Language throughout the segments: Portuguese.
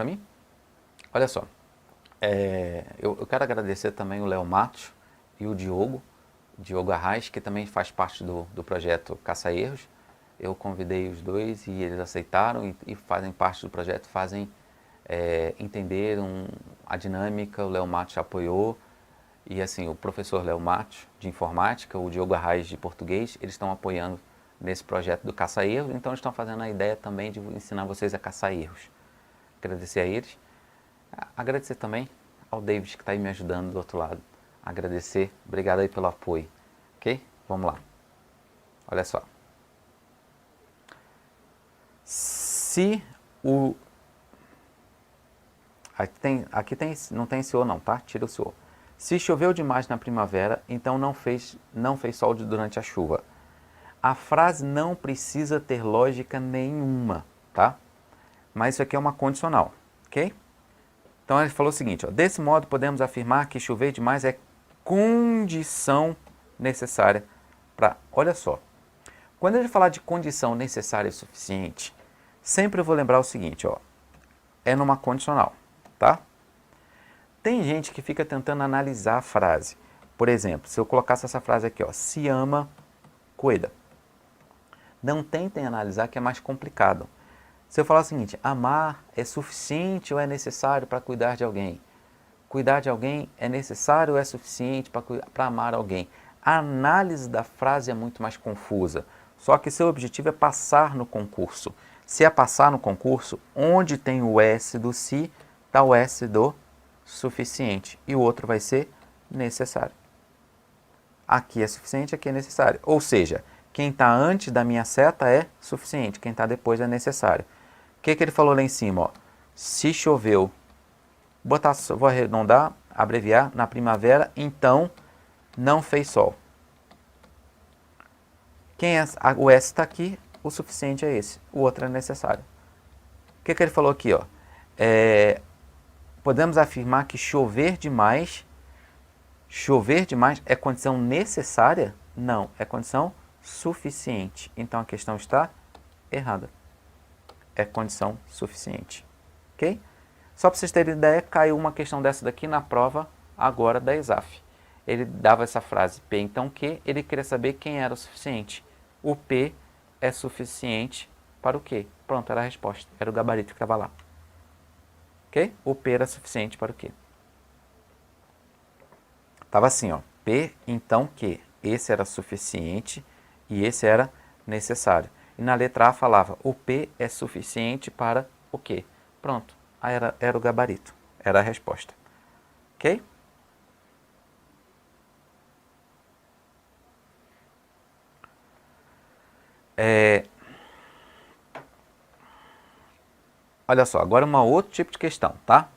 para mim? Olha só, eu quero agradecer também o Léo Matos e o Diogo Arraes, que também faz parte do projeto Caça Erros. Eu convidei os dois e eles aceitaram e fazem parte do projeto, entenderam a dinâmica. O Léo Matos apoiou e assim, o professor Léo Matos de informática, o Diogo Arraes de português, eles estão apoiando nesse projeto do Caça Erros, então eles estão fazendo a ideia também de ensinar vocês a caçar erros. Agradecer a eles. Agradecer também ao David que está aí me ajudando do outro lado. Agradecer, obrigado aí pelo apoio. Ok? Vamos lá. Olha só. Se o... Aqui tem, não tem esse o não, tá? Tira o se o. Se choveu demais na primavera, então não fez sol durante a chuva. A frase não precisa ter lógica nenhuma, tá? Mas isso aqui é uma condicional, ok? Então ele falou o seguinte, ó, desse modo podemos afirmar que chover demais é condição necessária para... Olha só, quando ele falar de condição necessária e suficiente, sempre eu vou lembrar o seguinte, ó, é numa condicional, tá? Tem gente que fica tentando analisar a frase. Por exemplo, se eu colocasse essa frase aqui, ó, se ama, cuida. Não tentem analisar que é mais complicado. Se eu falar o seguinte, amar é suficiente ou é necessário para cuidar de alguém? Cuidar de alguém é necessário ou é suficiente para amar alguém? A análise da frase é muito mais confusa. Só que seu objetivo é passar no concurso. Se é passar no concurso, onde tem o S do se, está o S do suficiente. E o outro vai ser necessário. Aqui é suficiente, aqui é necessário. Ou seja, quem está antes da minha seta é suficiente, quem está depois é necessário. O que ele falou lá em cima? Ó? Se choveu, vou arredondar, abreviar, na primavera, então não fez sol. O S está aqui, o suficiente é esse, o outro é necessário. O que ele falou aqui? Ó? Podemos afirmar que chover demais é condição necessária? Não, é condição suficiente. Então a questão está errada. É condição suficiente. Ok? Só para vocês terem ideia, caiu uma questão dessa daqui na prova agora da ESAF. Ele dava essa frase, P então Q, ele queria saber quem era o suficiente. O P é suficiente para o Q. Pronto, era a resposta. Era o gabarito que estava lá. Ok? O P era suficiente para o Q. Estava assim, ó. P então Q. Esse era suficiente e esse era necessário. E na letra A falava, o P é suficiente para o Q. Pronto, aí era o gabarito, era a resposta. Ok? Olha só, agora um outro tipo de questão, tá?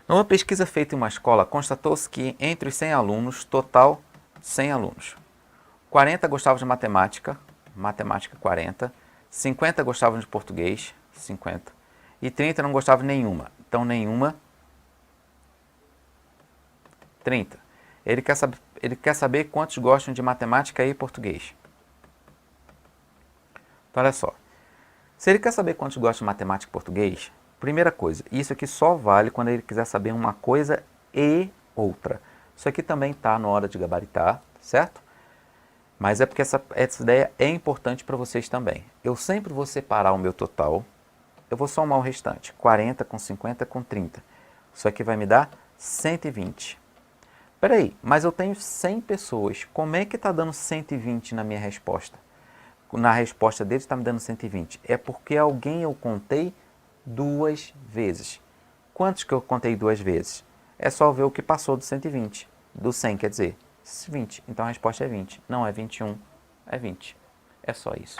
Numa pesquisa feita em uma escola, constatou-se que entre os 100 alunos, total 100 alunos, 40 gostavam de matemática 40, 50 gostavam de português, 50, e 30 não gostavam de nenhuma. Então, nenhuma, 30. Ele quer saber quantos gostam de matemática e português. Então, olha só. Se ele quer saber quantos gostam de matemática e português, primeira coisa, isso aqui só vale quando ele quiser saber uma coisa e outra. Isso aqui também está na hora de gabaritar, certo? Mas é porque essa ideia é importante para vocês também. Eu sempre vou separar o meu total, eu vou somar o restante, 40 com 50 com 30. Isso aqui vai me dar 120. Espera aí, mas eu tenho 100 pessoas, como é que está dando 120 na minha resposta? Na resposta dele está me dando 120. É porque alguém eu contei 2 vezes. Quantos que eu contei 2 vezes? É só ver o que passou do 120. Do 100, quer dizer, 20. Então a resposta é 20. Não é 21, é 20. É só isso.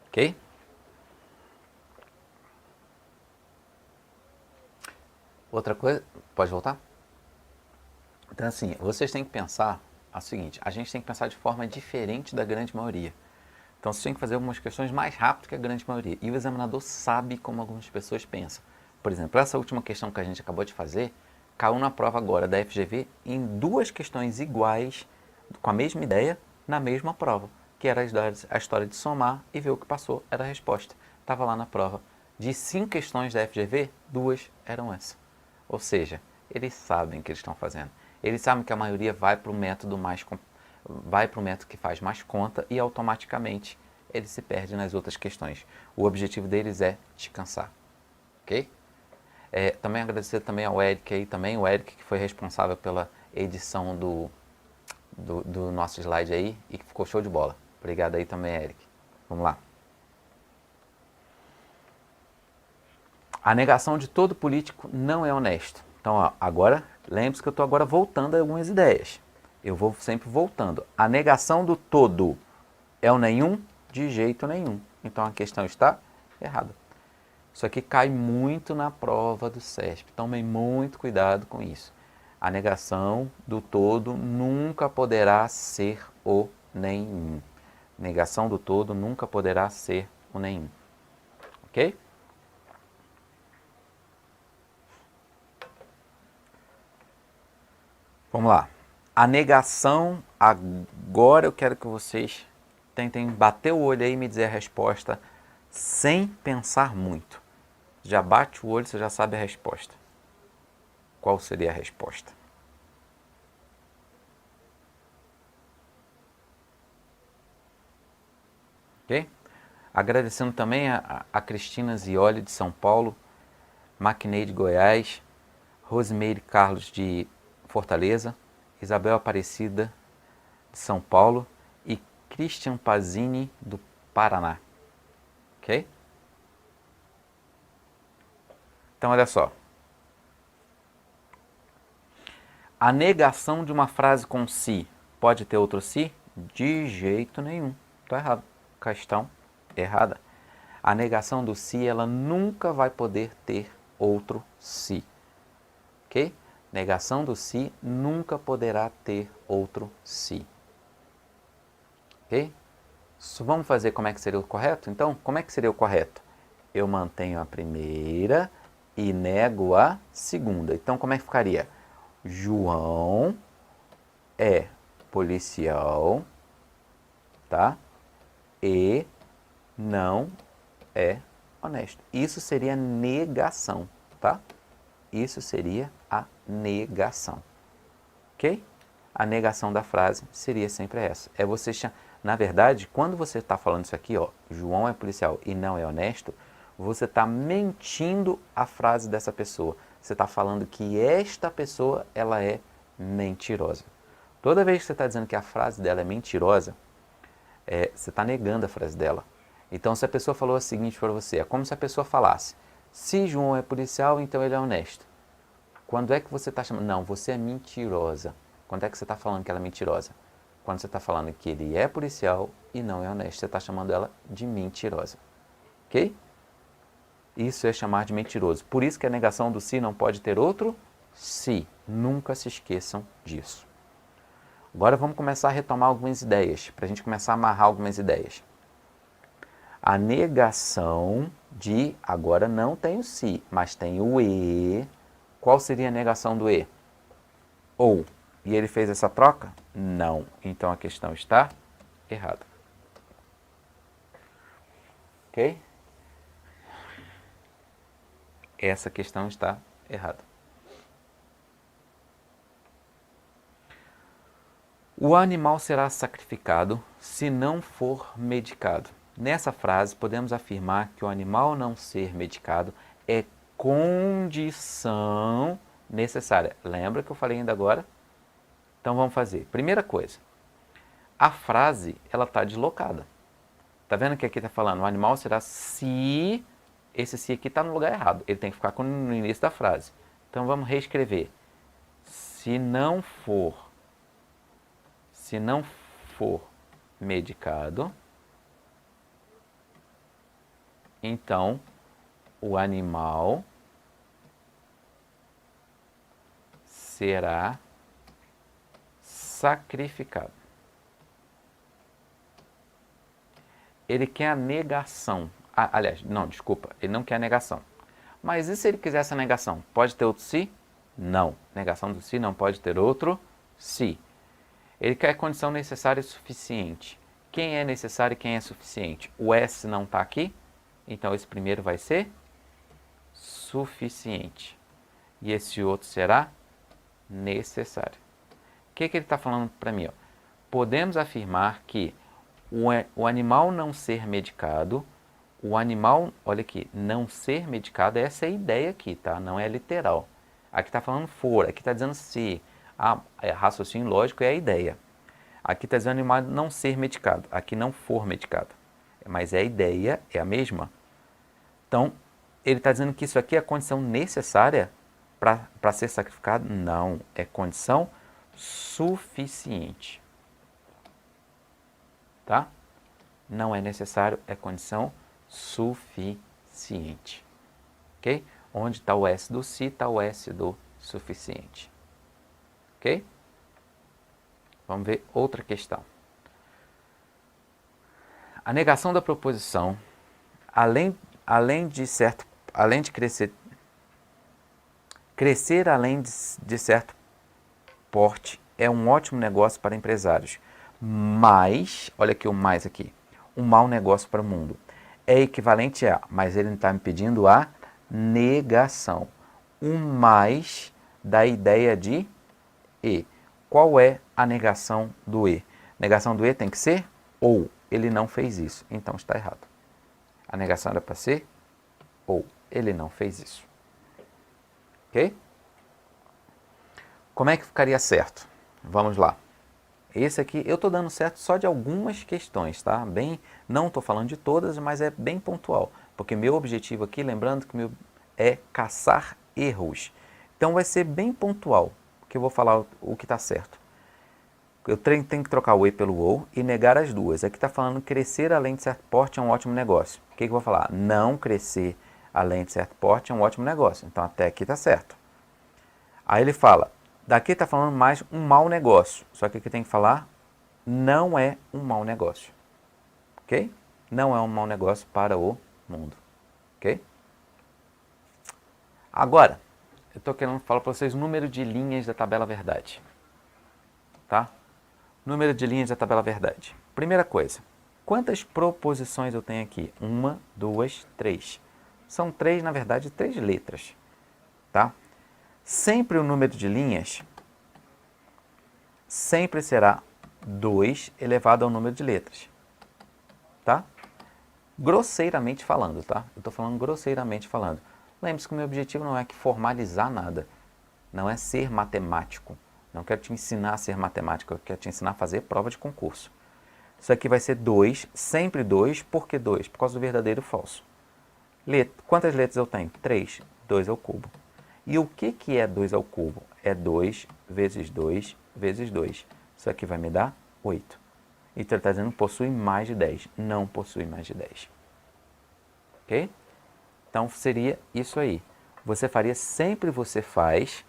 Ok? Outra coisa, pode voltar? Então assim, vocês têm que pensar o seguinte, a gente tem que pensar de forma diferente da grande maioria. Então você tem que fazer algumas questões mais rápido que a grande maioria. E o examinador sabe como algumas pessoas pensam. Por exemplo, essa última questão que a gente acabou de fazer, caiu na prova agora da FGV em 2 questões iguais, com a mesma ideia, na mesma prova, que era a história de somar e ver o que passou, era a resposta. Estava lá na prova. De 5 questões da FGV, 2 eram essa. Ou seja, eles sabem o que eles estão fazendo. Eles sabem que a maioria vai para o método que faz mais conta e automaticamente ele se perde nas outras questões. O objetivo deles é descansar. Ok? Também agradecer também ao Eric aí também, o Eric que foi responsável pela edição do nosso slide aí e que ficou show de bola. Obrigado aí também, Eric. Vamos lá. A negação de todo político não é honesto. Então, ó, agora, lembre-se que eu estou agora voltando a algumas ideias. Eu vou sempre voltando. A negação do todo é o nenhum? De jeito nenhum. Então, a questão está errada. Isso aqui cai muito na prova do CESP. Tomem muito cuidado com isso. A negação do todo nunca poderá ser o nenhum. Negação do todo nunca poderá ser o nenhum. Ok? Vamos lá. A negação, agora eu quero que vocês tentem bater o olho aí e me dizer a resposta sem pensar muito. Já bate o olho, você já sabe a resposta. Qual seria a resposta? Ok? Agradecendo também a Cristina Zioli de São Paulo, Maquinei de Goiás, Rosimeire Carlos de Fortaleza, Isabel Aparecida de São Paulo e Christian Pazini do Paraná. Ok? Então, olha só. A negação de uma frase com se pode ter outro se? De jeito nenhum. Está errado. Questão errada. A negação do se, ela nunca vai poder ter outro se. Ok? Negação do se nunca poderá ter outro se. Ok? Vamos fazer como é que seria o correto? Então, como é que seria o correto? Eu mantenho a primeira e nego a segunda. Então, como é que ficaria? João é policial, tá? E não é honesto. Isso seria negação, tá? Isso seria a negação. Ok? A negação da frase seria sempre essa. É você na verdade, quando você está falando isso aqui, ó, João é policial e não é honesto, você está mentindo a frase dessa pessoa. Você está falando que esta pessoa, ela é mentirosa. Toda vez que você está dizendo que a frase dela é mentirosa, você está negando a frase dela. Então, se a pessoa falou o seguinte para você, é como se a pessoa falasse, se João é policial, então ele é honesto. Quando é que você está chamando? Não, você é mentirosa. Quando é que você está falando que ela é mentirosa? Quando você está falando que ele é policial e não é honesto, você está chamando ela de mentirosa. Ok? Isso é chamar de mentiroso. Por isso que a negação do se não pode ter outro se. Nunca se esqueçam disso. Agora vamos começar a retomar algumas ideias, para a gente começar a amarrar algumas ideias. A negação de, agora não tem o se, mas tem o e. Qual seria a negação do e? Ou. E ele fez essa troca? Não. Então a questão está errada. Ok? Essa questão está errada. O animal será sacrificado se não for medicado. Nessa frase, podemos afirmar que o animal não ser medicado é condição necessária. Lembra que eu falei ainda agora? Então vamos fazer. Primeira coisa, a frase ela está deslocada. Tá vendo que aqui está falando o animal será se... Esse se aqui está no lugar errado. Ele tem que ficar no início da frase. Então vamos reescrever. Se não for medicado, então o animal será sacrificado. Ele quer a negação. Aliás, não, desculpa, ele não quer a negação. Mas e se ele quiser essa negação? Pode ter outro se? Não. Negação do se não pode ter outro se. Ele quer condição necessária e suficiente. Quem é necessário e quem é suficiente? O S não está aqui, então esse primeiro vai ser suficiente. E esse outro será necessário. O que ele está falando para mim? Ó? Podemos afirmar que o animal não ser medicado, o animal, olha aqui, não ser medicado, essa é a ideia aqui, tá? Não é literal. Aqui está falando for, aqui está dizendo se. Raciocínio lógico é a ideia. Aqui está dizendo o animal não ser medicado, aqui não for medicado. Mas a ideia é a mesma. Então, ele está dizendo que isso aqui é a condição necessária para ser sacrificado? Não, é condição suficiente. Tá? Não é necessário, é condição suficiente. Ok? Onde está o S do se, está o S do suficiente. Ok? Vamos ver outra questão. A negação da proposição, além de crescer além de certo porte é um ótimo negócio para empresários, mas, olha aqui o mais aqui, um mau negócio para o mundo. É equivalente a, mas ele está me pedindo a negação. Um mais da ideia de e. Qual é a negação do e? Negação do e tem que ser ou. Ele não fez isso, então está errado. A negação era para ser ou. Ele não fez isso. Ok? Como é que ficaria certo? Vamos lá. Esse aqui, eu estou dando certo só de algumas questões, tá? Não estou falando de todas, mas é bem pontual. Porque meu objetivo aqui, lembrando que é caçar erros. Então vai ser bem pontual, que eu vou falar o que está certo. Eu tenho que trocar o e pelo ou e negar as duas. Aqui está falando crescer além de certo porte é um ótimo negócio. O que eu vou falar? Não crescer além de certo porte é um ótimo negócio. Então até aqui está certo. Aí ele fala, daqui está falando mais um mau negócio. Só que aqui tem que falar, não é um mau negócio. Ok? Não é um mau negócio para o mundo. Ok? Agora, eu estou querendo falar para vocês o número de linhas da tabela verdade. Tá? Número de linhas da tabela verdade. Primeira coisa, quantas proposições eu tenho aqui? 1, 2, 3. São três, na verdade, 3 letras. Tá? Sempre o número de linhas sempre será 2 elevado ao número de letras. Tá? Grosseiramente falando, tá? Eu estou falando grosseiramente falando. Lembre-se que o meu objetivo não é que formalizar nada. Não é ser matemático. Não quero te ensinar a ser matemático, eu quero te ensinar a fazer prova de concurso. Isso aqui vai ser 2, sempre 2. Por que 2? Por causa do verdadeiro e falso. Quantas letras eu tenho? 3. 2 ao cubo. E o que é 2 ao cubo? É 2 vezes 2 vezes 2. Isso aqui vai me dar 8. Então ele está dizendo que possui mais de 10. Não possui mais de 10. Ok? Então seria isso aí. Você faria, sempre você faz,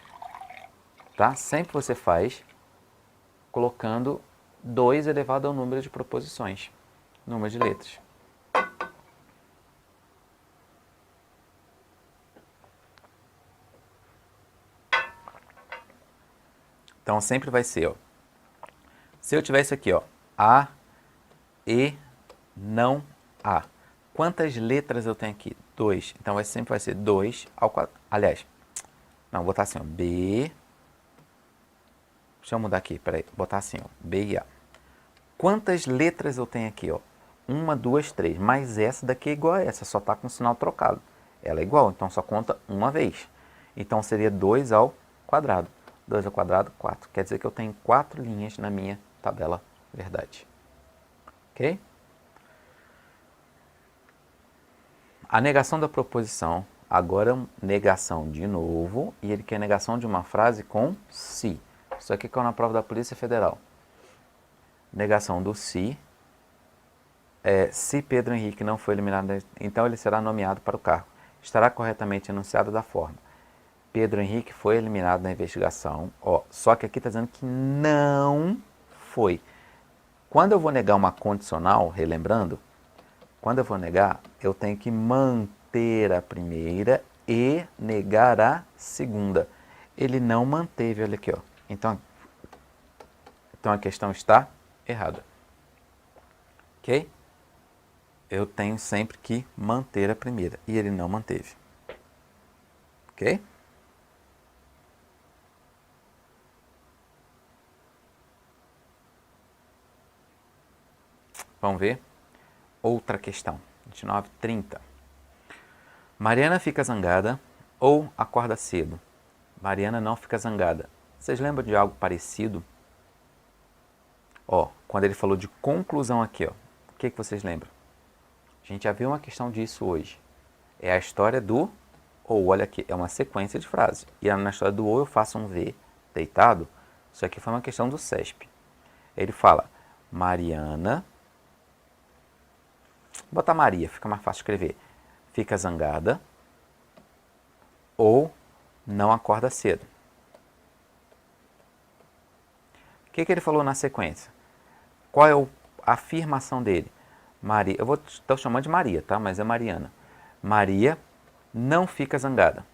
tá? Sempre você faz colocando 2 elevado ao número de proposições, número de letras. Então sempre vai ser, ó, se eu tiver isso aqui, ó, A, E, não A. Quantas letras eu tenho aqui? 2. Então sempre vai ser 2 ao quadrado. Aliás, não, vou botar assim, ó, B. Deixa eu mudar aqui, peraí, botar assim, ó, B e A. Quantas letras eu tenho aqui, ó? 1, 2, 3. Mas essa daqui é igual a essa, só está com o sinal trocado. Ela é igual, então só conta uma vez. Então seria 2 ao quadrado. 2 ao quadrado, 4. Quer dizer que eu tenho 4 linhas na minha tabela verdade. Ok? A negação da proposição, agora negação de novo, e ele quer negação de uma frase com se. Isso aqui caiu na prova da Polícia Federal. Negação do se. Se Pedro Henrique não foi eliminado, então ele será nomeado para o cargo. Estará corretamente enunciado da forma. Pedro Henrique foi eliminado na investigação. Ó, só que aqui está dizendo que não foi. Quando eu vou negar uma condicional, relembrando, quando eu vou negar, eu tenho que manter a primeira e negar a segunda. ele não manteve, olha aqui, ó. Então a questão está errada. Ok? Eu tenho sempre que manter a primeira, e ele não manteve. Ok? Vamos ver outra questão. 29:30. Mariana fica zangada ou acorda cedo? Mariana não fica zangada. Vocês lembram de algo parecido? Ó, quando ele falou de conclusão aqui, ó. O que vocês lembram? A gente já viu uma questão disso hoje. É a história do ou. Olha aqui, é uma sequência de frases. E na história do ou eu faço um V deitado. Isso aqui foi uma questão do CESP. Ele fala, Mariana... Vou botar Maria, fica mais fácil escrever. Fica zangada ou não acorda cedo. O que ele falou na sequência? Qual é a afirmação dele? Maria, eu estou chamando de Maria, tá? Mas é Mariana. Maria não fica zangada.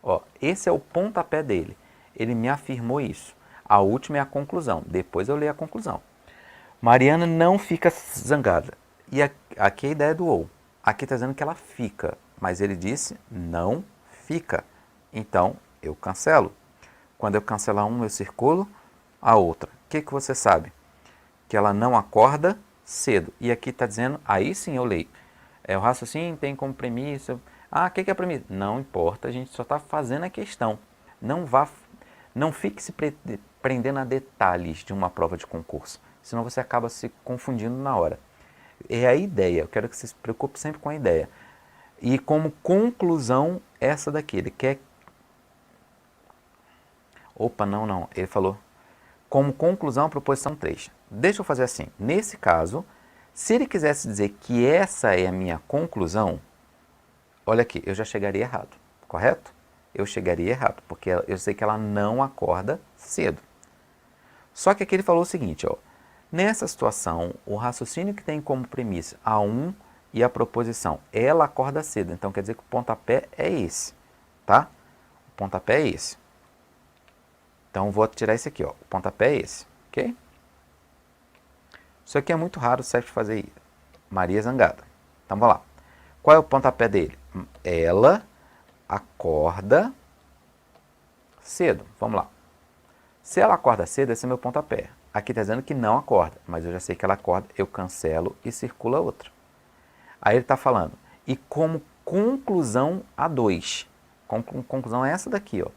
Ó, esse é o pontapé dele. Ele me afirmou isso. A última é a conclusão. Depois eu leio a conclusão. Mariana não fica zangada. E aqui é a ideia do ou. Aqui está dizendo que ela fica. Mas ele disse não fica. Então eu cancelo. Quando eu cancelar uma, eu circulo a outra. O que você sabe? Que ela não acorda cedo. E aqui está dizendo, aí sim eu leio. O raciocínio tem como premissa... Ah, o que é a premissa? Não importa, a gente só está fazendo a questão. Não fique se prendendo a detalhes de uma prova de concurso. Senão você acaba se confundindo na hora. É a ideia, eu quero que você se preocupe sempre com a ideia. E como conclusão, essa daqui, ele quer... Opa, não, ele falou... Como conclusão, a proposição 3. Deixa eu fazer assim. Nesse caso, se ele quisesse dizer que essa é a minha conclusão, olha aqui, eu já chegaria errado, correto? Eu chegaria errado, porque eu sei que ela não acorda cedo. Só que aqui ele falou o seguinte, ó. Nessa situação, o raciocínio que tem como premissa a 1 e a proposição, ela acorda cedo. Então quer dizer que o pontapé é esse, tá? O pontapé é esse. Então, vou tirar esse aqui, ó. O pontapé é esse, ok? Isso aqui é muito raro o CESP fazer Maria zangada. Então, vamos lá. Qual é o pontapé dele? Ela acorda cedo. Vamos lá. Se ela acorda cedo, esse é meu pontapé. Aqui está dizendo que não acorda, mas eu já sei que ela acorda, eu cancelo e circula outra. Aí ele está falando, e como conclusão a 2. Conclusão é essa daqui, ó.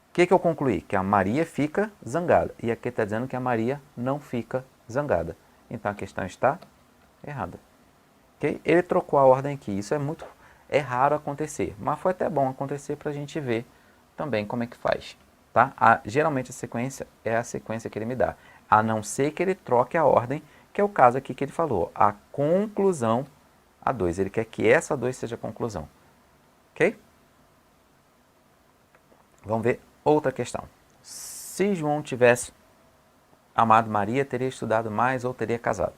O que eu concluí? Que a Maria fica zangada. E aqui está dizendo que a Maria não fica zangada. Então a questão está errada. Okay? Ele trocou a ordem aqui. Isso é raro acontecer. Mas foi até bom acontecer para a gente ver também como é que faz. Tá? Geralmente a sequência é a sequência que ele me dá. A não ser que ele troque a ordem, que é o caso aqui que ele falou. A conclusão a 2. Ele quer que essa 2 seja a conclusão. Ok? Vamos ver outra questão. Se João tivesse amado Maria, teria estudado mais ou teria casado?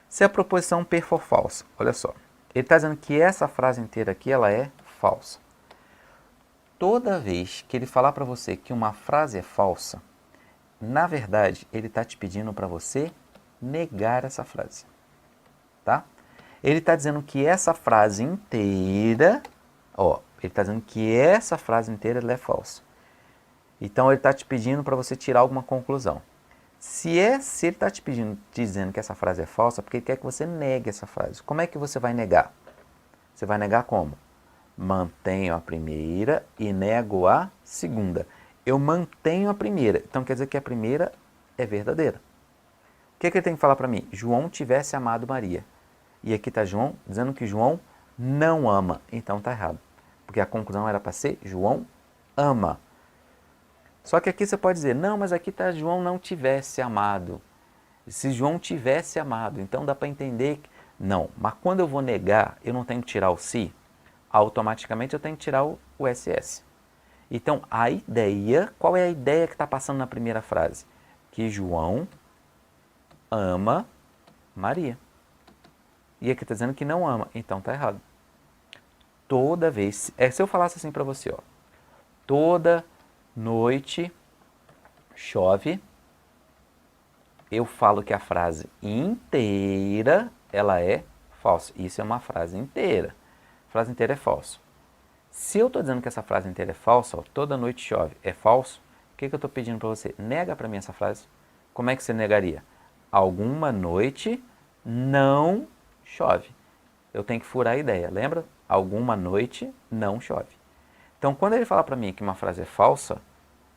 Se a proposição per for falsa, olha só. Ele está dizendo que essa frase inteira aqui ela é falsa. Toda vez que ele falar para você que uma frase é falsa, na verdade, ele está te pedindo para você negar essa frase. Tá? Ele está dizendo que essa frase inteira, ó, ele está dizendo que essa frase inteira ela é falsa. Então ele está te pedindo para você tirar alguma conclusão. Se ele está te pedindo, dizendo que essa frase é falsa, porque ele quer que você negue essa frase. Como é que você vai negar? Você vai negar como? Mantenho a primeira e nego a segunda. Eu mantenho a primeira, então quer dizer que a primeira é verdadeira. O que ele tem que falar para mim? João tivesse amado Maria. E aqui está João dizendo que João não ama. Então está errado. Porque a conclusão era para ser João ama. Só que aqui você pode dizer, não, mas aqui está João não tivesse amado. Se João tivesse amado, então dá para entender que... Não, mas quando eu vou negar, eu não tenho que tirar o se, automaticamente eu tenho que tirar o SS. Então, a ideia, qual é a ideia que está passando na primeira frase? Que João ama Maria. E aqui está dizendo que não ama, então está errado. Toda vez, se eu falasse assim para você, ó, toda noite chove, eu falo que a frase inteira, ela é falsa. Isso é uma frase inteira. A frase inteira é falso. Se eu estou dizendo que essa frase inteira é falsa, ó, toda noite chove, é falso, o que eu estou pedindo para você? Nega para mim essa frase. Como é que você negaria? Alguma noite não chove. Eu tenho que furar a ideia, lembra? Alguma noite não chove. Então, quando ele fala para mim que uma frase é falsa,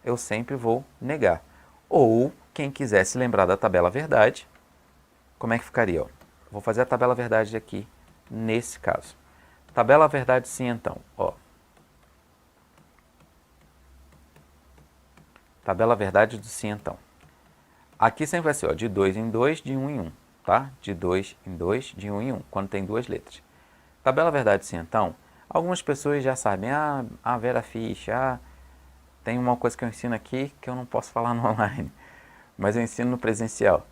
eu sempre vou negar. Ou, quem quiser se lembrar da tabela verdade, como é que ficaria? Ó? Vou fazer a tabela verdade aqui, nesse caso. Tabela verdade sim, então. Ó. Tabela verdade do sim, então. Aqui sempre vai ser ó, de 2 em 2, de 1 em 1. Tá? De 2 em 2, de 1 em 1, quando tem duas letras. Tabela verdade sim, então. Algumas pessoas já sabem, a Vera Ficha, tem uma coisa que eu ensino aqui que eu não posso falar no online, mas eu ensino no presencial.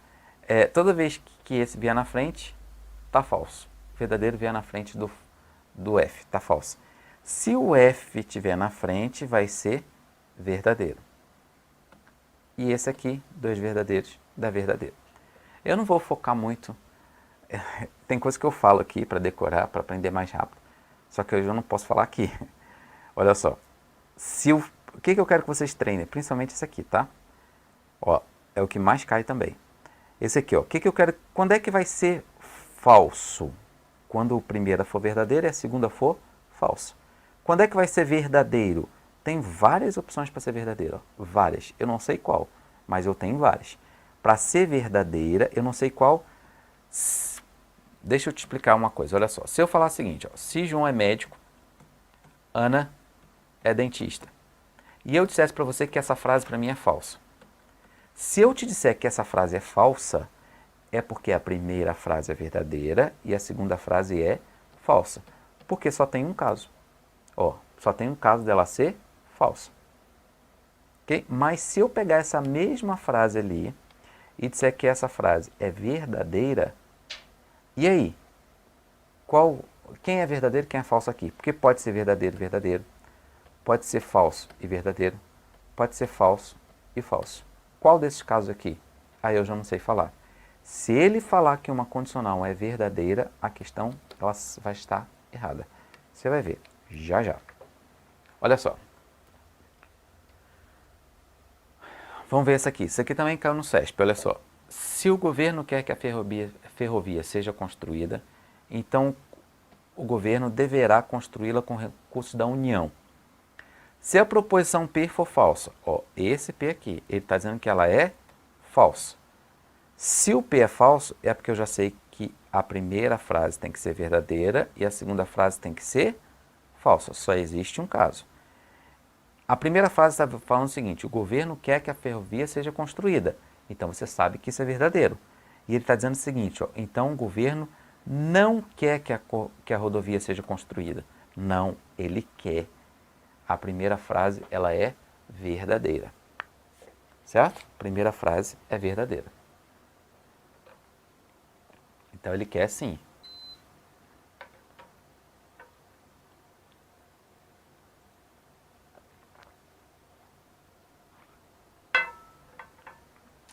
Toda vez que esse vier na frente, tá falso. Verdadeiro vier na frente do F, tá falso. Se o F estiver na frente, vai ser verdadeiro. E esse aqui, dois verdadeiros, dá verdadeiro. Eu não vou focar muito, tem coisa que eu falo aqui para decorar, para aprender mais rápido. Só que hoje eu não posso falar aqui. Olha só, o que eu quero que vocês treinem? Principalmente esse aqui, tá? Ó, é o que mais cai também. Esse aqui, ó, o que eu quero... Quando é que vai ser falso? Quando a primeira for verdadeira e a segunda for falsa. Quando é que vai ser verdadeiro? Tem várias opções para ser verdadeiro, ó, várias. Eu não sei qual, mas eu tenho várias. Para ser verdadeira, eu não sei qual. Deixa eu te explicar uma coisa, olha só. Se eu falar o seguinte, ó, se João é médico, Ana é dentista. E eu dissesse para você que essa frase para mim é falsa. Se eu te disser que essa frase é falsa, é porque a primeira frase é verdadeira e a segunda frase é falsa. Porque só tem um caso. Ó, só tem um caso dela ser falsa. Okay? Mas se eu pegar essa mesma frase ali e disser que essa frase é verdadeira, e aí? Quem é verdadeiro e quem é falso aqui? Porque pode ser verdadeiro e verdadeiro. Pode ser falso e verdadeiro. Pode ser falso e falso. Qual desses casos aqui? Aí eu já não sei falar. Se ele falar que uma condicional é verdadeira, a questão ela vai estar errada. Você vai ver, já já. Olha só. Vamos ver essa aqui. Isso aqui também caiu no CESP, olha só. Se o governo quer que a ferrovia seja construída, então o governo deverá construí-la com recursos da União. Se a proposição P for falsa, ó, esse P aqui, ele está dizendo que ela é falsa. Se o P é falso, é porque eu já sei que a primeira frase tem que ser verdadeira e a segunda frase tem que ser falsa. Só existe um caso. A primeira frase está falando o seguinte, o governo quer que a ferrovia seja construída. Então você sabe que isso é verdadeiro. E ele está dizendo o seguinte, ó, então o governo não quer que a rodovia seja construída. Não, ele quer. A primeira frase, ela é verdadeira. Certo? A primeira frase é verdadeira. Então ele quer sim.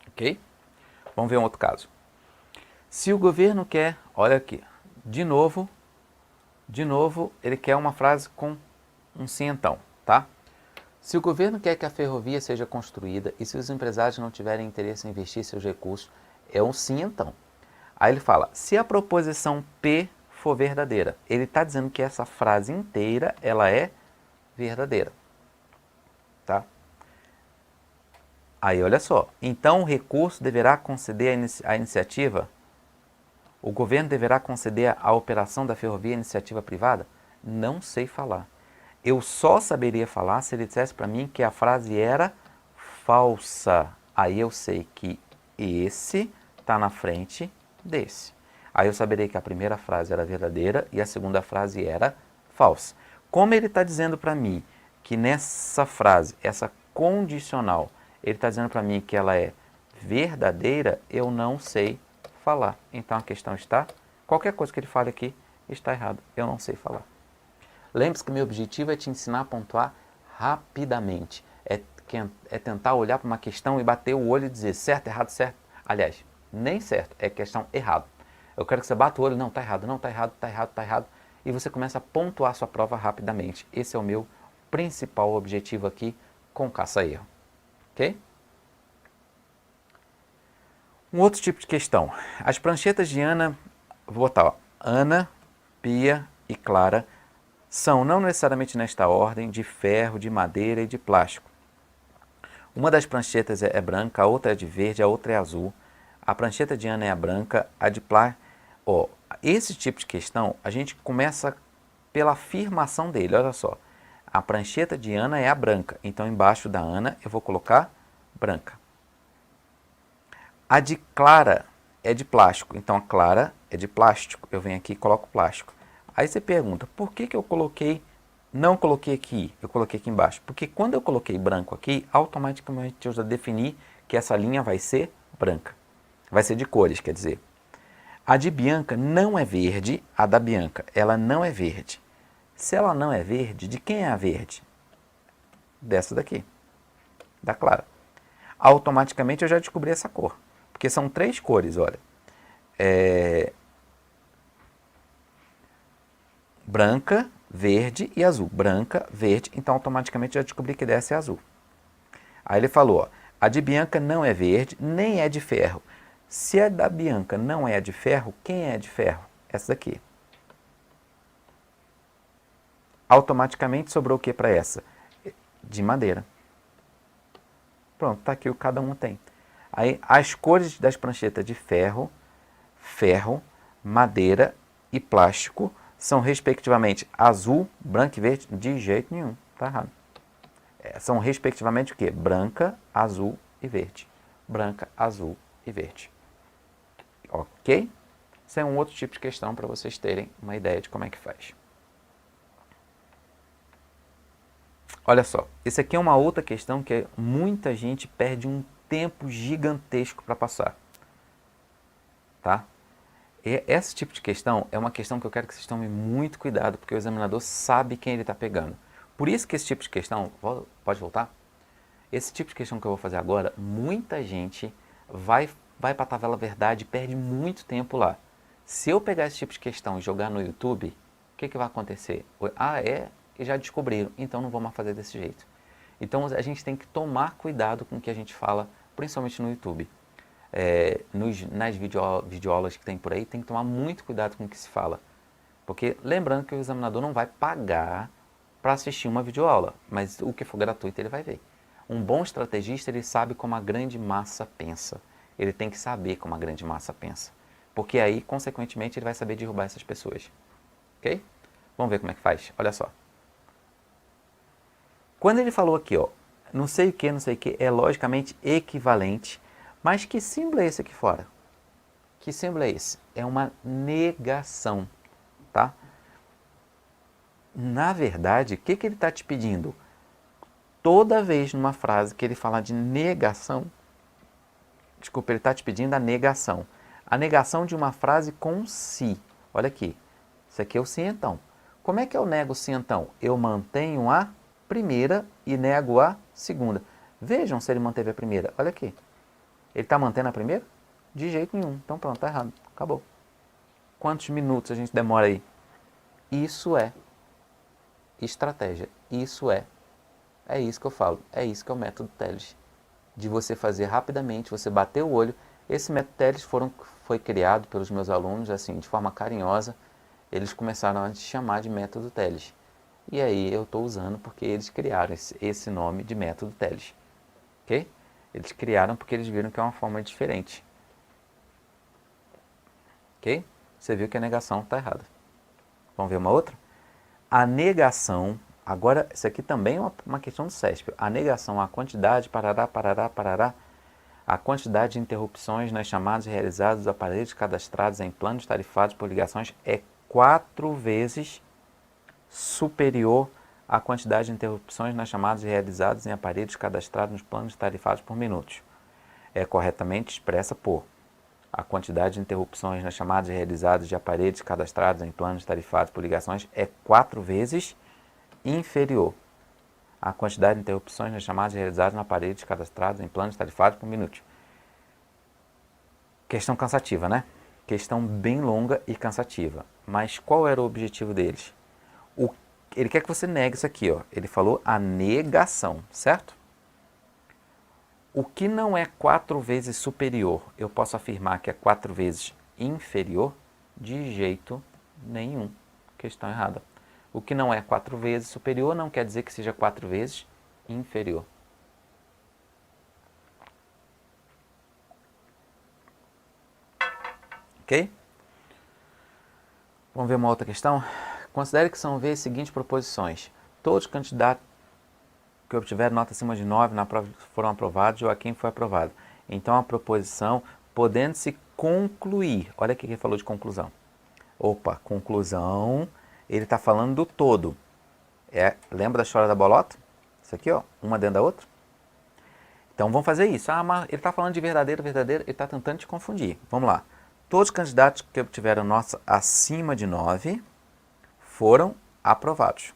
Ok? Vamos ver um outro caso. Se o governo quer, olha aqui, de novo, ele quer uma frase com um sim então, tá? Se o governo quer que a ferrovia seja construída e se os empresários não tiverem interesse em investir seus recursos, é um sim então. Aí ele fala, se a proposição P for verdadeira, ele está dizendo que essa frase inteira, ela é verdadeira, tá? Aí olha só, então o recurso deverá conceder a iniciativa, o governo deverá conceder a operação da ferrovia à iniciativa privada? Não sei falar. Eu só saberia falar se ele dissesse para mim que a frase era falsa. Aí eu sei que esse está na frente desse. Aí eu saberia que a primeira frase era verdadeira e a segunda frase era falsa. Como ele está dizendo para mim que nessa frase, essa condicional, ele está dizendo para mim que ela é verdadeira, eu não sei falar. Então a questão está, qualquer coisa que ele fale aqui está errado. Eu não sei falar. Lembre-se que meu objetivo é te ensinar a pontuar rapidamente. É tentar olhar para uma questão e bater o olho e dizer certo, errado, certo. Aliás, nem certo, é questão errado. Eu quero que você bata o olho, não, está errado, não, está errado, está errado, está errado. E você começa a pontuar sua prova rapidamente. Esse é o meu principal objetivo aqui com caça-erro. Ok? Um outro tipo de questão. As pranchetas de Ana, vou botar, ó, Ana, Pia e Clara, são não necessariamente nesta ordem, de ferro, de madeira e de plástico. Uma das pranchetas é branca, a outra é de verde, a outra é azul. A prancheta de Ana é a branca, a de plástico... Ó, esse tipo de questão, a gente começa pela afirmação dele, olha só. A prancheta de Ana é a branca, então embaixo da Ana eu vou colocar branca. A de Clara é de plástico, então a Clara é de plástico, eu venho aqui e coloco plástico. Aí você pergunta, por que eu não coloquei aqui, eu coloquei aqui embaixo? Porque quando eu coloquei branco aqui, automaticamente eu já defini que essa linha vai ser branca. Vai ser de cores, quer dizer. A de Bianca não é verde, a da Bianca, ela não é verde. Se ela não é verde, de quem é a verde? Dessa daqui, da Clara. Automaticamente eu já descobri essa cor, porque são 3 cores, olha. Branca, verde e azul. Branca, verde, então automaticamente já descobri que dessa é azul. Aí ele falou, ó, a de Bianca não é verde, nem é de ferro. Se a da Bianca não é de ferro, quem é de ferro? Essa daqui. Automaticamente sobrou o que para essa? De madeira. Pronto, tá aqui o que cada um tem. Aí as cores das pranchetas de ferro, madeira e plástico são respectivamente azul, branco e verde? De jeito nenhum, tá errado. São respectivamente o quê? Branca, azul e verde. Branca, azul e verde. Ok? Isso é um outro tipo de questão para vocês terem uma ideia de como é que faz. Olha só, esse aqui é uma outra questão que muita gente perde um tempo gigantesco para passar. Tá? E esse tipo de questão é uma questão que eu quero que vocês tomem muito cuidado, porque o examinador sabe quem ele está pegando. Por isso que esse tipo de questão, pode voltar? Esse tipo de questão que eu vou fazer agora, muita gente vai para a tabela verdade e perde muito tempo lá. Se eu pegar esse tipo de questão e jogar no YouTube, o que vai acontecer? E já descobriram, então não vou mais fazer desse jeito. Então a gente tem que tomar cuidado com o que a gente fala, principalmente no YouTube. Nas videoaulas que tem por aí, tem que tomar muito cuidado com o que se fala. Porque lembrando que o examinador não vai pagar para assistir uma videoaula, mas o que for gratuito ele vai ver. Um bom estrategista, ele sabe como a grande massa pensa. Ele tem que saber como a grande massa pensa. Porque aí, consequentemente, ele vai saber derrubar essas pessoas. Ok? Vamos ver como é que faz. Olha só. Quando ele falou aqui, ó, não sei o que, é logicamente equivalente, mas que símbolo é esse aqui fora? Que símbolo é esse? É uma negação, tá? Na verdade, o que ele está te pedindo? Toda vez numa frase que ele fala de negação, desculpa, ele está te pedindo a negação. A negação de uma frase com si. Olha aqui, isso aqui é o sim então. Como é que eu nego o sim então? Eu mantenho a primeira e nego a segunda. Vejam se ele manteve a primeira. Olha aqui. Ele está mantendo a primeira? De jeito nenhum. Então pronto, está errado. Acabou. Quantos minutos a gente demora aí? Isso é estratégia. Isso é isso que eu falo. É isso que é o método Teles. De você fazer rapidamente, você bater o olho. Esse método Teles foi criado pelos meus alunos, assim, de forma carinhosa. Eles começaram a te chamar de método Teles. E aí eu estou usando porque eles criaram esse nome de método Teles. Ok? Eles criaram porque eles viram que é uma forma diferente. Ok? Você viu que a negação está errada. Vamos ver uma outra? A negação, agora isso aqui também é uma questão do CESP. A negação, a quantidade, parará, a quantidade de interrupções nas chamadas realizadas dos aparelhos cadastrados em planos tarifados por ligações é 4 vezes superior à quantidade de interrupções nas chamadas realizadas em aparelhos cadastrados nos planos tarifados por minutos. É corretamente expressa por a quantidade de interrupções nas chamadas realizadas de aparelhos cadastrados em planos tarifados por ligações é 4 vezes inferior a quantidade de interrupções nas chamadas realizadas na parede cadastradas em planos tarifados por minuto. Questão cansativa, né? Questão bem longa e cansativa. Mas qual era o objetivo deles? Ele quer que você negue isso aqui, ó. Ele falou a negação, certo? O que não é 4 vezes superior, eu posso afirmar que é 4 vezes inferior? De jeito nenhum. Questão errada. O que não é 4 vezes superior não quer dizer que seja 4 vezes inferior. Ok? Vamos ver uma outra questão? Considere que são V as seguintes proposições. Todos os candidatos que obtiveram nota acima de 9 na prova foram aprovados, Joaquim foi aprovado. Então a proposição, podendo-se concluir. Olha o que ele falou de conclusão. Opa, conclusão, ele está falando do todo. Lembra da história da bolota? Isso aqui, ó, uma dentro da outra. Então vamos fazer isso. Mas ele está falando de verdadeiro, ele está tentando te confundir. Vamos lá. Todos os candidatos que obtiveram nota acima de 9 foram aprovados.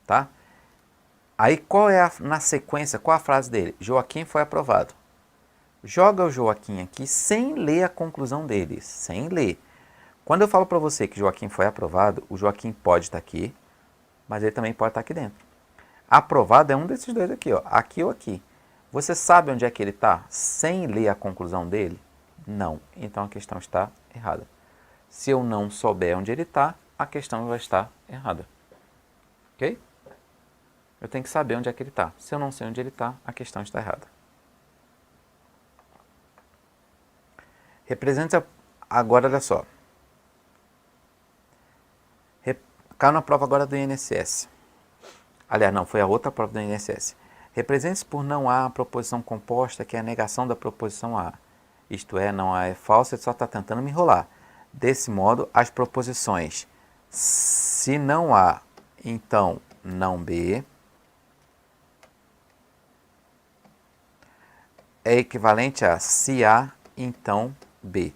Tá? Aí qual é na sequência, qual a frase dele? Joaquim foi aprovado. Joga o Joaquim aqui sem ler a conclusão dele, sem ler. Quando eu falo para você que Joaquim foi aprovado, o Joaquim pode estar aqui, mas ele também pode estar aqui dentro. Aprovado é um desses dois aqui, ó, aqui ou aqui. Você sabe onde é que ele está sem ler a conclusão dele? Não. Então a questão está errada. Se eu não souber onde ele está, a questão vai estar errada. Ok? Eu tenho que saber onde é que ele está. Se eu não sei onde ele está, a questão está errada. Representa, agora olha só. Caiu na prova agora do INSS. Aliás, não, foi a outra prova do INSS. Represente-se por não A a proposição composta, que é a negação da proposição A. Isto é, não A é falsa, ele só está tentando me enrolar. Desse modo, as proposições se não A, então não B, é equivalente a se A, então B.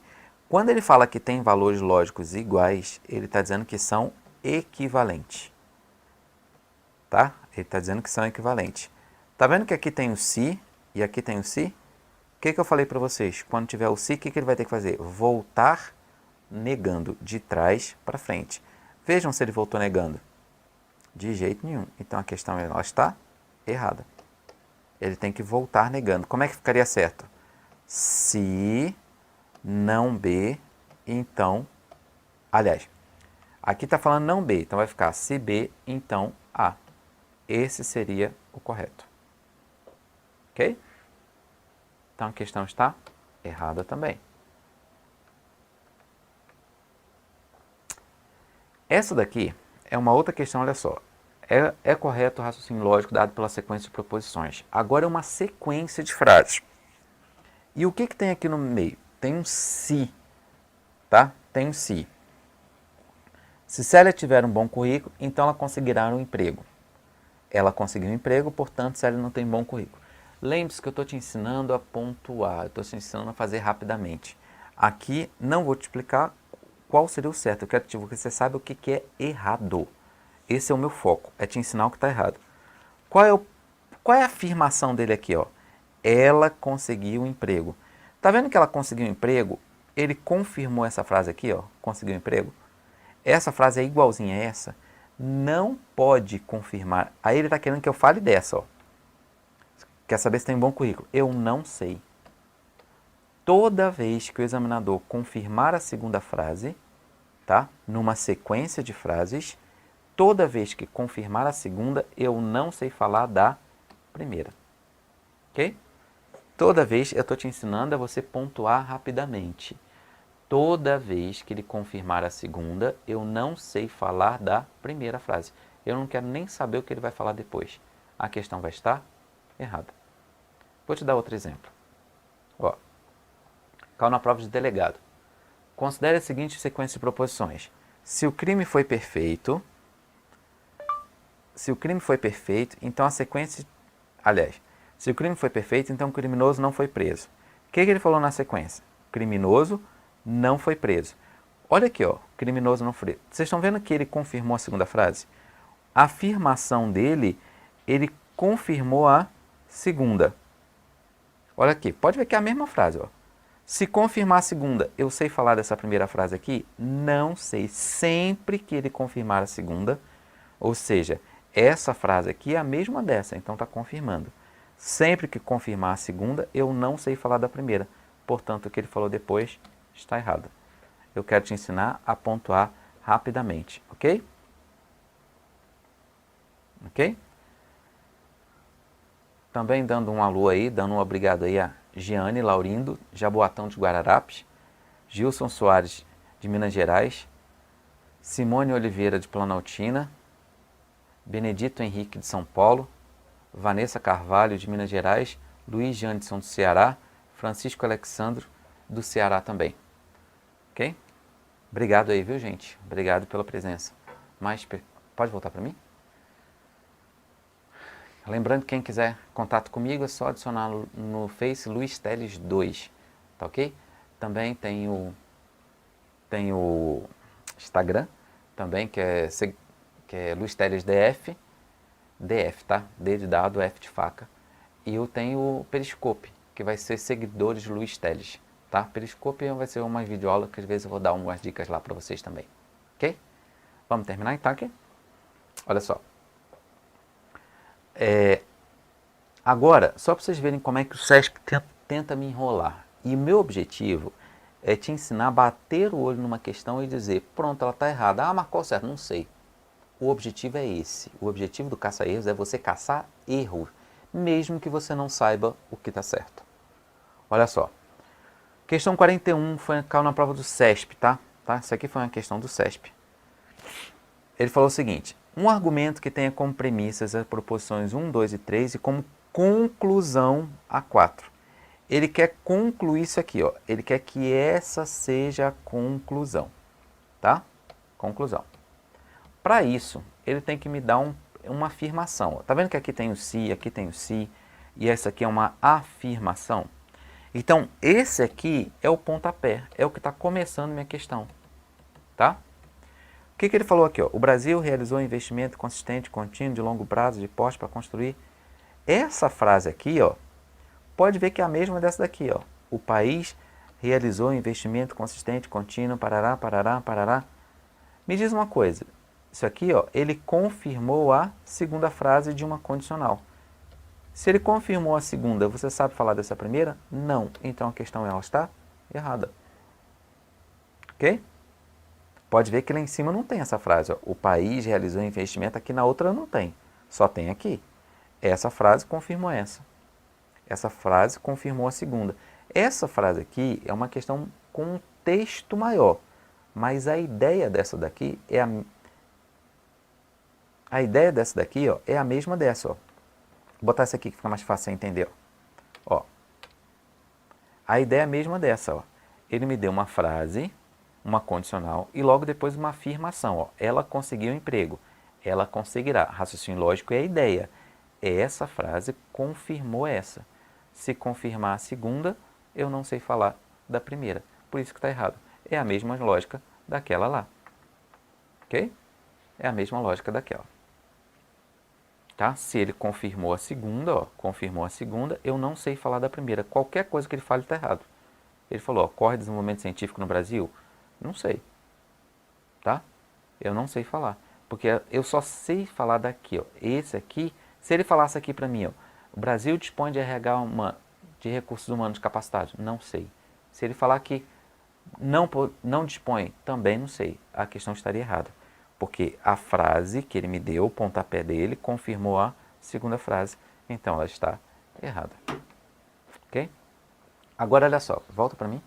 Quando ele fala que tem valores lógicos iguais, ele está dizendo que são equivalentes. Tá? Ele está dizendo que são equivalentes. Tá vendo que aqui tem o se e aqui tem o se? O que eu falei para vocês? Quando tiver o se, o que ele vai ter que fazer? Voltar negando de trás para frente. Vejam se ele voltou negando. De jeito nenhum. Então a questão ela está errada. Ele tem que voltar negando. Como é que ficaria certo? Se não B, então... Aliás, aqui está falando não B, então vai ficar se B, então A. Esse seria o correto. Ok? Então a questão está errada também. Essa daqui é uma outra questão, olha só. É correto o raciocínio lógico dado pela sequência de proposições. Agora é uma sequência de frases. E o que tem aqui no meio? Tem um se, tá? Tem um se. Se Célia tiver um bom currículo, então ela conseguirá um emprego. Ela conseguiu um emprego, portanto, Célia não tem bom currículo. Lembre-se que eu estou te ensinando a pontuar, eu estou te ensinando a fazer rapidamente. Aqui não vou te explicar qual seria o certo, eu quero que você saiba o que é errado. Esse é o meu foco, é te ensinar o que está errado. Qual é a afirmação dele aqui? Ó? Ela conseguiu um emprego. Tá vendo que ela conseguiu um emprego? Ele confirmou essa frase aqui, ó, conseguiu um emprego. Essa frase é igualzinha a essa. Não pode confirmar. Aí ele está querendo que eu fale dessa. Ó. Quer saber se tem um bom currículo? Eu não sei. Toda vez que o examinador confirmar a segunda frase, tá? Numa sequência de frases, toda vez que confirmar a segunda, eu não sei falar da primeira. Ok? Toda vez eu estou te ensinando a você pontuar rapidamente. Toda vez que ele confirmar a segunda, eu não sei falar da primeira frase. Eu não quero nem saber o que ele vai falar depois. A questão vai estar errada. Vou te dar outro exemplo. Ó, caiu na prova de delegado. Considere a seguinte sequência de proposições. Se o crime foi perfeito, então a sequência... Aliás, se o crime foi perfeito, então o criminoso não foi preso. O que ele falou na sequência? Criminoso não foi preso. Olha aqui, ó, criminoso não foi preso. Vocês estão vendo que ele confirmou a segunda frase? A afirmação dele ele confirmou a segunda. Olha aqui, pode ver que é a mesma frase, ó. Se confirmar a segunda, eu sei falar dessa primeira frase aqui? Não sei. Sempre que ele confirmar a segunda, ou seja, essa frase aqui é a mesma dessa, então está confirmando. Sempre que confirmar a segunda, eu não sei falar da primeira. Portanto, o que ele falou depois está errado. Eu quero te ensinar a pontuar rapidamente, ok? Ok? Também dando um alô aí, dando um obrigado aí a Giane Laurindo, Jaboatão de Guararapes, Gilson Soares de Minas Gerais, Simone Oliveira de Planaltina, Benedito Henrique de São Paulo, Vanessa Carvalho de Minas Gerais, Luiz Janderson do Ceará, Francisco Alexandro do Ceará também. Ok? Obrigado aí, viu, gente? Obrigado pela presença. Pode voltar para mim? Lembrando, quem quiser contato comigo, é só adicionar no Face Luiz Teles 2, tá ok? Também tem o Instagram, também, que é Luiz Teles DF, tá? D de dado, F de faca. E eu tenho o Periscope, que vai ser seguidores Luiz Teles, tá? Periscope vai ser uma videoaula que às vezes eu vou dar umas dicas lá para vocês também, ok? Vamos terminar então aqui? Olha só. Agora, só para vocês verem como é que o SESP tenta me enrolar. E o meu objetivo é te ensinar a bater o olho numa questão e dizer, pronto, ela está errada. Ah, mas qual certo? Não sei. O objetivo é esse. O objetivo do caça-erros é você caçar erros, mesmo que você não saiba o que está certo. Olha só. Questão 41 caiu na prova do SESP, tá? Isso aqui foi uma questão do SESP. Ele falou o seguinte: um argumento que tenha como premissas as proposições 1, 2 e 3 e como conclusão a 4. Ele quer concluir isso aqui, ó. Ele quer que essa seja a conclusão, tá? Conclusão. Para isso, ele tem que me dar uma afirmação. Ó. Tá vendo que aqui tem o se, aqui tem o se, e essa aqui é uma afirmação? Então, esse aqui é o pontapé, é o que está começando minha questão, tá? O que ele falou aqui? Ó? O Brasil realizou um investimento consistente, contínuo, de longo prazo, de porte para construir. Essa frase aqui, ó, pode ver que é a mesma dessa daqui. Ó. O país realizou um investimento consistente, contínuo, parará, parará, parará. Me diz uma coisa. Isso aqui, ó, ele confirmou a segunda frase de uma condicional. Se ele confirmou a segunda, você sabe falar dessa primeira? Não. Então a questão ela está errada. Ok? Pode ver que lá em cima não tem essa frase. Ó. O país realizou um investimento, aqui na outra não tem. Só tem aqui. Essa frase confirmou essa. Essa frase confirmou a segunda. Essa frase aqui é uma questão com um texto maior. Mas a ideia dessa daqui é a ideia dessa daqui, ó, é a mesma dessa. Ó. Vou botar essa aqui que fica mais fácil de entender. Ó. A ideia é a mesma dessa. Ó. Ele me deu uma frase, uma condicional e logo depois uma afirmação. Ó. Ela conseguiu um emprego. Ela conseguirá. Raciocínio lógico é a ideia. Essa frase confirmou essa. Se confirmar a segunda, eu não sei falar da primeira. Por isso que está errado. É a mesma lógica daquela lá. Ok? É a mesma lógica daquela. Tá? Se ele confirmou a segunda, ó, confirmou a segunda, eu não sei falar da primeira. Qualquer coisa que ele fale está errado. Ele falou, ocorre desenvolvimento científico no Brasil? Não sei. Tá? Eu não sei falar. Porque eu só sei falar daqui, ó. Esse aqui, se ele falasse aqui para mim, ó, o Brasil dispõe de RH de recursos humanos capacitados? Não sei. Se ele falar que não dispõe, também não sei. A questão estaria errada. Porque a frase que ele me deu, o pontapé dele, confirmou a segunda frase. Então ela está errada. Ok? Agora olha só, volta para mim.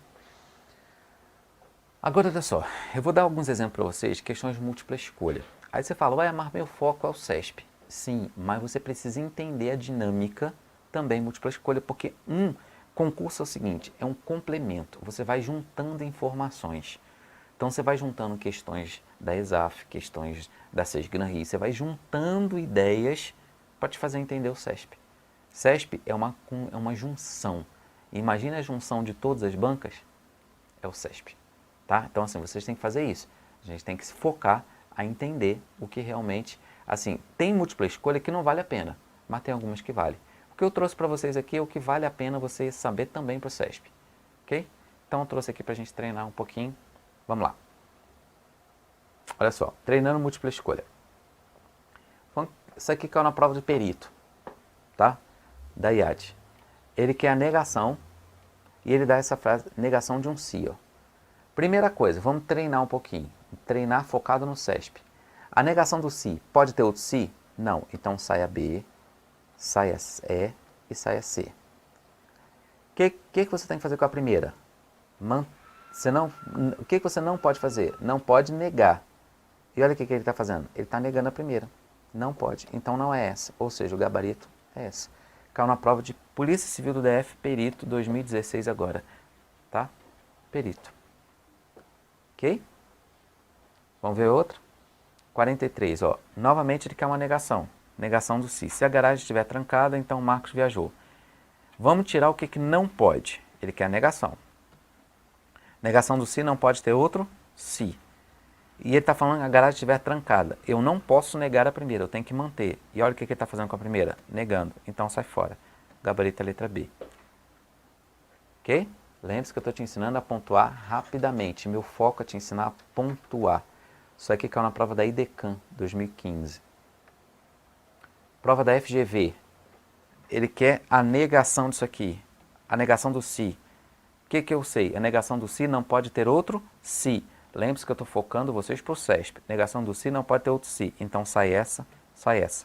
Agora olha só, eu vou dar alguns exemplos para vocês, questões de múltipla escolha. Aí você fala, ué, mas meu foco é o SESP. Sim, mas você precisa entender a dinâmica também múltipla escolha, porque concurso é o seguinte, é um complemento. Você vai juntando informações. Então você vai juntando questões da ESAF, questões da SESGRAN-RI, você vai juntando ideias para te fazer entender o SESP. SESP é uma junção. Imagina a junção de todas as bancas, é o SESP. Tá? Então assim, vocês têm que fazer isso. A gente tem que se focar a entender o que realmente... Assim, tem múltipla escolha que não vale a pena. mas tem algumas que valem. O que eu trouxe para vocês aqui é o que vale a pena você saber também para o CESP. Ok? Então eu trouxe aqui para a gente treinar um pouquinho. Vamos lá. Olha só, treinando múltipla escolha. Isso aqui caiu na prova de perito, tá? Da IAD. Ele quer a negação e ele dá essa frase, negação de um se, ó. Primeira coisa, vamos treinar um pouquinho. Treinar focado no CESP. A negação do se, pode ter outro se? Não. Então saia B, saia E e saia C. O que você tem que fazer com a primeira? O que você não pode fazer? Não pode negar. E olha o que ele está fazendo. Ele está negando a primeira. Não pode. Então não é essa. Ou seja, o gabarito é essa. Caiu na prova de Polícia Civil do DF, perito 2016 agora. Tá? Perito. Ok? Vamos ver outra? 43, ó. Novamente ele quer uma negação. Negação do se. Se a garagem estiver trancada, então o Marcos viajou. Vamos tirar o que não pode. Ele quer a negação. Negação do se não pode ter outro se. E ele está falando que a garagem estiver trancada. Eu não posso negar a primeira, eu tenho que manter. E olha o que ele está fazendo com a primeira. Negando. Então sai fora. Gabarito é a letra B. Ok? Lembre-se que eu estou te ensinando a pontuar rapidamente. Meu foco é te ensinar a pontuar. Isso aqui caiu na prova da IDECAM 2015. Prova da FGV. Ele quer a negação disso aqui. A negação do se. O que eu sei? A negação do se não pode ter outro se. Lembre-se que eu estou focando vocês para o CESP. Negação do se não pode ter outro se. Então sai essa, sai essa.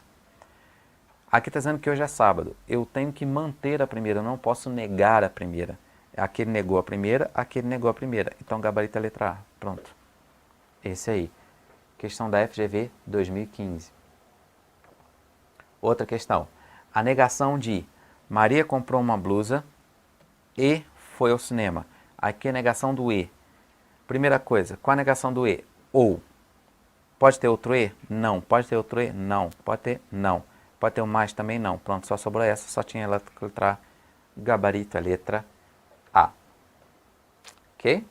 Aqui está dizendo que hoje é sábado. Eu tenho que manter a primeira, eu não posso negar a primeira. Aquele negou a primeira, aquele negou a primeira. Então gabarito é a letra A. Pronto. Esse aí. Questão da FGV 2015. Outra questão. A negação de Maria comprou uma blusa e foi ao cinema. Aqui é a negação do e. Primeira coisa, qual a negação do e? Ou. Pode ter outro e? Não. Pode ter outro e? Não. Pode ter? Não. Pode ter o mais também? Não. Pronto, só sobrou essa, só tinha a letra A. Gabarito, a letra A. Ok?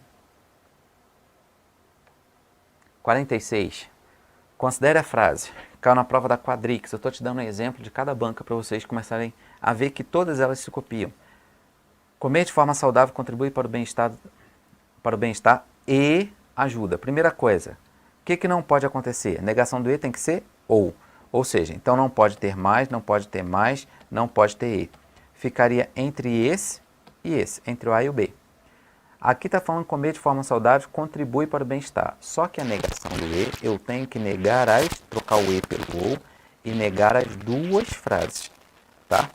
46. Considere a frase. Caiu na prova da Quadrix. Eu estou te dando um exemplo de cada banca para vocês começarem a ver que todas elas se copiam. Comer de forma saudável contribui para o bem-estar e ajuda. Primeira coisa, o que não pode acontecer? Negação do e tem que ser ou. Ou seja, então não pode ter mais, não pode ter mais, não pode ter e. Ficaria entre esse e esse, entre o A e o B. Aqui está falando comer de forma saudável contribui para o bem-estar. Só que a negação do e, eu tenho que negar trocar o e pelo ou e negar as duas frases. Tá?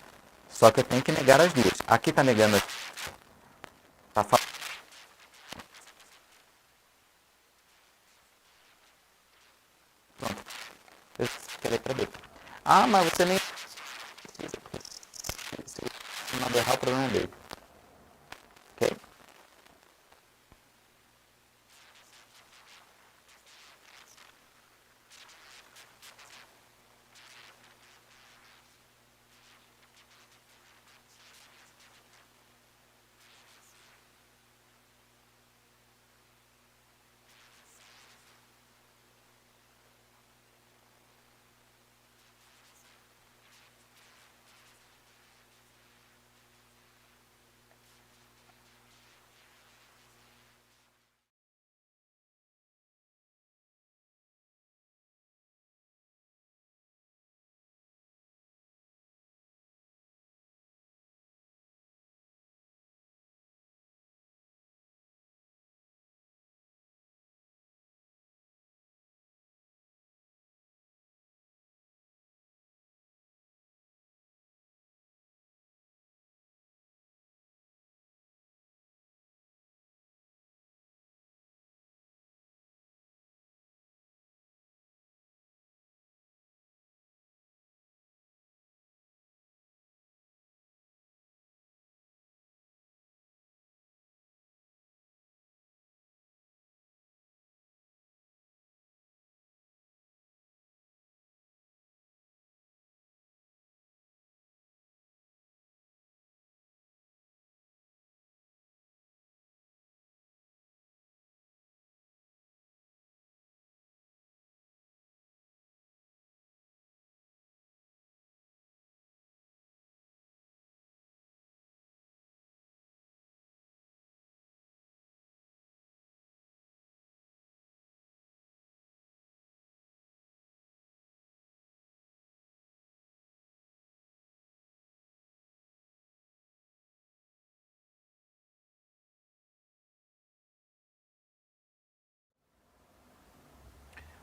Só que eu tenho que negar as duas. Aqui está negando as... Tá falando... Pronto. Eu esqueci a letra B. Ah, mas você nem... Se não errar, o problema é dele. Ok?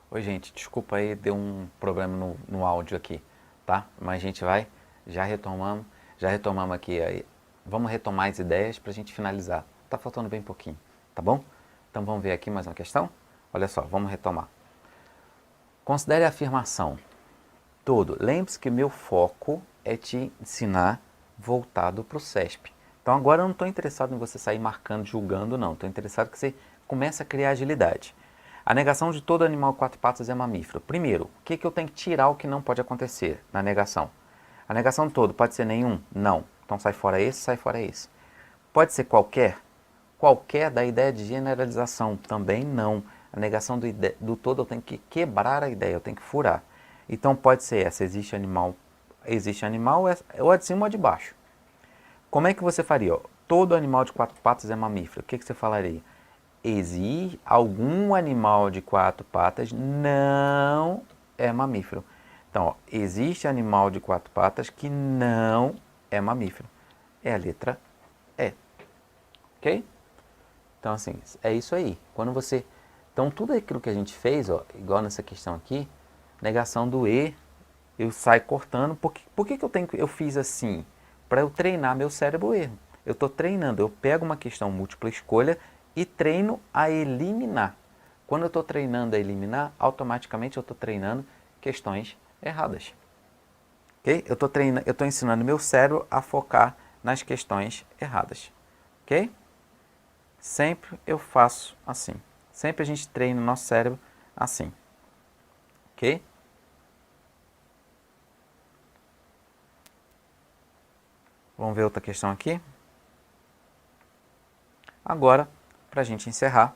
Oi, gente, desculpa aí, deu um problema no áudio aqui, tá? Mas a gente vai, já retomamos aqui, aí, vamos retomar as ideias para a gente finalizar. Tá faltando bem pouquinho, tá bom? Então vamos ver aqui mais uma questão? Olha só, vamos retomar. Considere a afirmação todo. Lembre-se que meu foco é te ensinar voltado para o CESP. Então agora eu não estou interessado em você sair marcando, julgando, não. Estou interessado que você comece a criar agilidade. A negação de todo animal quatro patas é mamífero. Primeiro, o que eu tenho que tirar o que não pode acontecer na negação? A negação de todo pode ser nenhum? Não. Então sai fora esse, sai fora esse. Pode ser qualquer? Qualquer da ideia de generalização? Também não. A negação do todo eu tenho que quebrar a ideia, eu tenho que furar. Então pode ser essa, existe animal ou a de cima ou a de baixo. Como é que você faria? Ó? Todo animal de quatro patas é mamífero. O que você falaria? Existe algum animal de quatro patas não é mamífero. Então, ó, existe animal de quatro patas que não é mamífero. É a letra E. Ok? Então, assim, é isso aí. Quando você... Então, tudo aquilo que a gente fez, ó, igual nessa questão aqui, negação do E, eu saio cortando. Por que eu fiz assim? Para eu treinar meu cérebro erro. Eu estou treinando, eu pego uma questão múltipla escolha e treino a eliminar. Quando eu estou treinando a eliminar, automaticamente eu estou treinando questões erradas. Ok? Eu estou ensinando meu cérebro a focar nas questões erradas. Ok? Sempre eu faço assim. Sempre a gente treina o nosso cérebro assim. Ok? Vamos ver outra questão aqui. Agora, para a gente encerrar,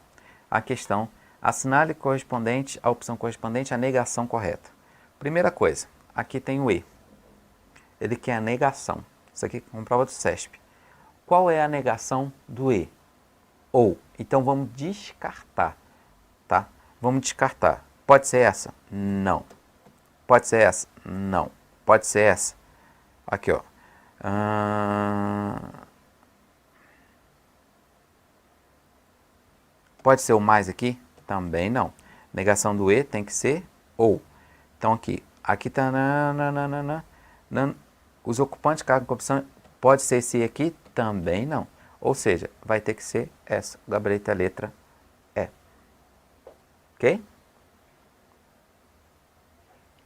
a questão, assinale correspondente, a opção correspondente à negação correta. Primeira coisa, aqui tem o E. Ele quer a negação. Isso aqui é uma prova do CESP. Qual é a negação do E? Ou. Então vamos descartar, tá? Vamos descartar. Pode ser essa? Não. Pode ser essa? Não. Pode ser essa? Aqui, ó. Pode ser o mais aqui? Também não. Negação do E tem que ser ou. Então aqui tá os ocupantes, cargo com opção, pode ser esse aqui? Também não. Ou seja, vai ter que ser essa. O gabarito é a letra E. Ok?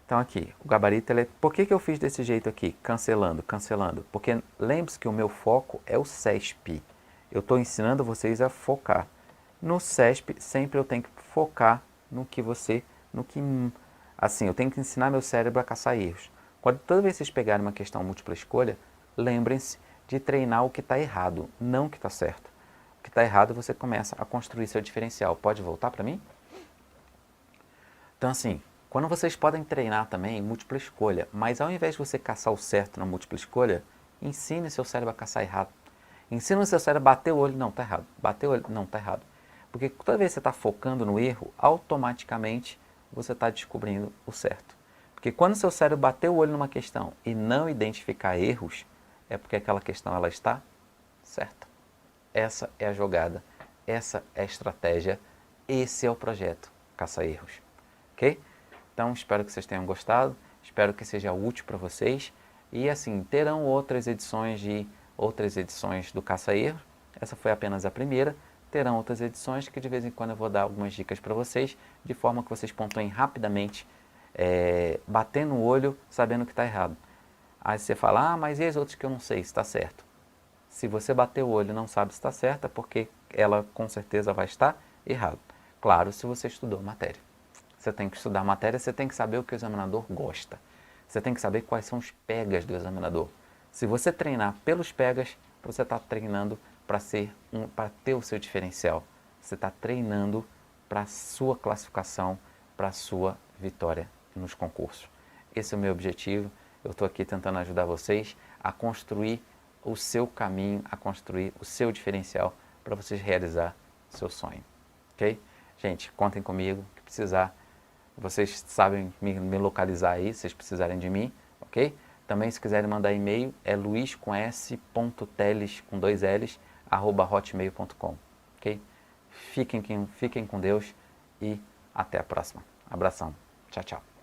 Então aqui, o gabarito é... Por que eu fiz desse jeito aqui? Cancelando, cancelando. Porque lembre-se que o meu foco é o CESP. Eu estou ensinando vocês a focar. No CESP, sempre eu tenho que focar no que assim, eu tenho que ensinar meu cérebro a caçar erros. Toda vez que vocês pegarem uma questão múltipla escolha, lembrem-se de treinar o que está errado, não o que está certo. O que está errado, você começa a construir seu diferencial. Pode voltar para mim? Então, assim, quando vocês podem treinar também múltipla escolha, mas ao invés de você caçar o certo na múltipla escolha, ensine seu cérebro a caçar errado. Ensina o seu cérebro a bater o olho, não, está errado. Bater o olho, não, está errado. Porque toda vez que você está focando no erro, automaticamente você está descobrindo o certo. Porque quando o seu cérebro bater o olho numa questão e não identificar erros, é porque aquela questão ela está certa. Essa é a jogada, essa é a estratégia, esse é o projeto Caça-Erros. Ok? Então espero que vocês tenham gostado, espero que seja útil para vocês e assim, terão outras edições do Caça-Erros. Essa foi apenas a primeira. Terão outras edições que de vez em quando eu vou dar algumas dicas para vocês, de forma que vocês pontuem rapidamente, batendo o olho, sabendo que está errado. Aí você fala, mas e as outras que eu não sei se está certo? Se você bater o olho e não sabe se está certo, é porque ela com certeza vai estar errado. Claro, se você estudou matéria. Você tem que estudar matéria, você tem que saber o que o examinador gosta. Você tem que saber quais são os pegas do examinador. Se você treinar pelos pegas, você está treinando para ter o seu diferencial. Você está treinando para a sua classificação, para a sua vitória nos concursos. Esse é o meu objetivo. Eu estou aqui tentando ajudar vocês a construir o seu caminho, a construir o seu diferencial para vocês realizar o seu sonho. Ok? Gente, contem comigo, que precisar. Vocês sabem me localizar aí, se vocês precisarem de mim, ok? Também, se quiserem mandar e-mail, é luis.teles@hotmail.com, ok? Fiquem com Deus e até a próxima. Abração. Tchau, tchau.